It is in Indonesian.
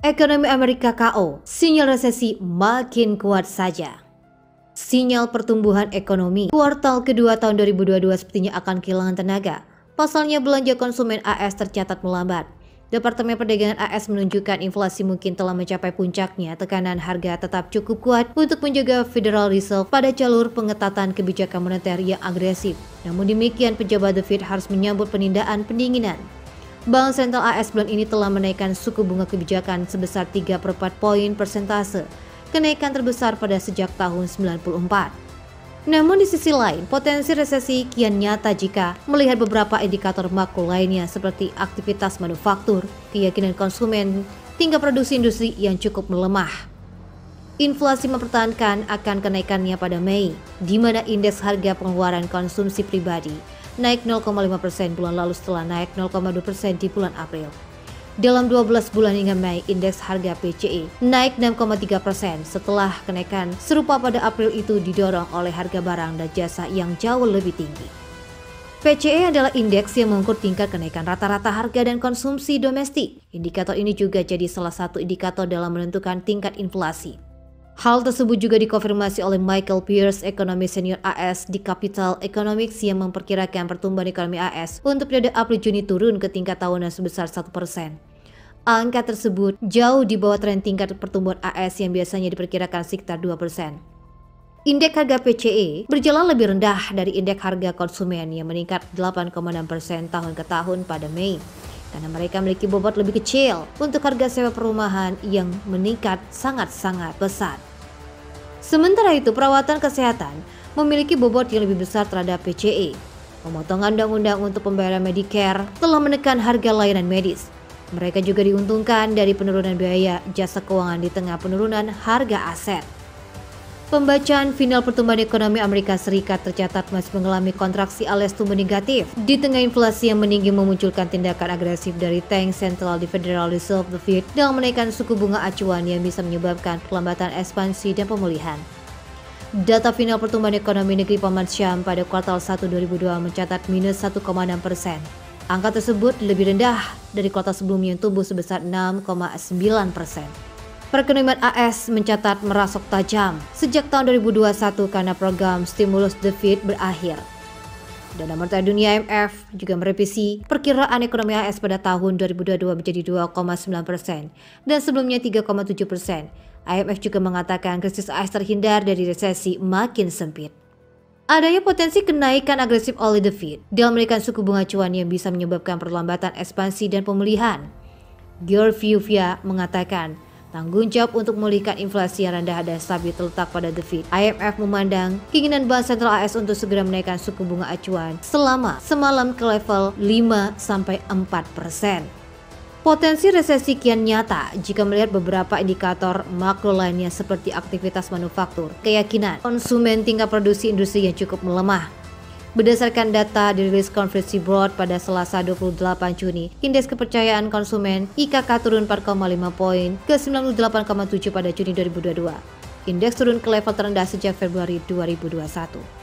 Ekonomi Amerika KO, sinyal resesi makin kuat saja. Sinyal pertumbuhan ekonomi kuartal kedua tahun 2022 sepertinya akan kehilangan tenaga. Pasalnya belanja konsumen AS tercatat melambat. Departemen Perdagangan AS menunjukkan inflasi mungkin telah mencapai puncaknya. Tekanan harga tetap cukup kuat untuk menjaga Federal Reserve pada jalur pengetatan kebijakan moneter yang agresif. Namun demikian, pejabat The Fed harus menyambut penundaan pendinginan. Bank Sentral AS bulan ini telah menaikkan suku bunga kebijakan sebesar 3/4 poin persentase, kenaikan terbesar pada sejak tahun 94. Namun di sisi lain, potensi resesi kian nyata jika melihat beberapa indikator makro lainnya seperti aktivitas manufaktur, keyakinan konsumen, tingkat produksi industri yang cukup melemah. Inflasi mempertahankan akan kenaikannya pada Mei, di mana indeks harga pengeluaran konsumsi pribadi naik 0,5% bulan lalu setelah naik 0,2% di bulan April. Dalam 12 bulan hingga Mei, indeks harga PCE naik 6,3% setelah kenaikan serupa pada April itu didorong oleh harga barang dan jasa yang jauh lebih tinggi. PCE adalah indeks yang mengukur tingkat kenaikan rata-rata harga dan konsumsi domestik. Indikator ini juga jadi salah satu indikator dalam menentukan tingkat inflasi. Hal tersebut juga dikonfirmasi oleh Michael Pierce, ekonomis senior AS di Capital Economics yang memperkirakan pertumbuhan ekonomi AS untuk periode April-Juni turun ke tingkat tahunan sebesar 1%. Angka tersebut jauh di bawah tren tingkat pertumbuhan AS yang biasanya diperkirakan sekitar 2%. Indeks harga PCE berjalan lebih rendah dari indeks harga konsumen yang meningkat 8,6% tahun ke tahun pada Mei. Karena mereka memiliki bobot lebih kecil untuk harga sewa perumahan yang meningkat sangat-sangat besar. Sementara itu, perawatan kesehatan memiliki bobot yang lebih besar terhadap PCE. Pemotongan undang-undang untuk pembayaran Medicare telah menekan harga layanan medis. Mereka juga diuntungkan dari penurunan biaya jasa keuangan di tengah penurunan harga aset. Pembacaan final pertumbuhan ekonomi Amerika Serikat tercatat masih mengalami kontraksi alias tumbuh negatif di tengah inflasi yang meninggi memunculkan tindakan agresif dari Bank Sentral di Federal Reserve The Fed dalam menaikkan suku bunga acuan yang bisa menyebabkan perlambatan ekspansi dan pemulihan. Data final pertumbuhan ekonomi negeri Paman Syam pada kuartal 1 2002 mencatat minus 1,6%. Angka tersebut lebih rendah dari kuartal sebelumnya yang tumbuh sebesar 6,9%. Perekonomian AS mencatat merosot tajam sejak tahun 2021 karena program stimulus The Fed berakhir. Dana Moneter Dunia IMF juga merevisi perkiraan ekonomi AS pada tahun 2022 menjadi 2,9% dan sebelumnya 3,7%. IMF juga mengatakan krisis AS terhindar dari resesi makin sempit. Adanya potensi kenaikan agresif oleh The Fed dalam menaikkan suku bunga acuan yang bisa menyebabkan perlambatan ekspansi dan pemulihan. Georgieva mengatakan, tanggung jawab untuk memulihkan inflasi yang rendah dan stabil terletak pada The Fed. IMF memandang keinginan Bank Sentral AS untuk segera menaikkan suku bunga acuan semalam ke level 5-4%. Potensi resesi kian nyata jika melihat beberapa indikator makro lainnya seperti aktivitas manufaktur, keyakinan konsumen, tingkat produksi industri yang cukup melemah. Berdasarkan data dirilis Conference Board pada Selasa 28 Juni, indeks kepercayaan konsumen IKK turun 4,5 poin ke 98,7 pada Juni 2022. Indeks turun ke level terendah sejak Februari 2021.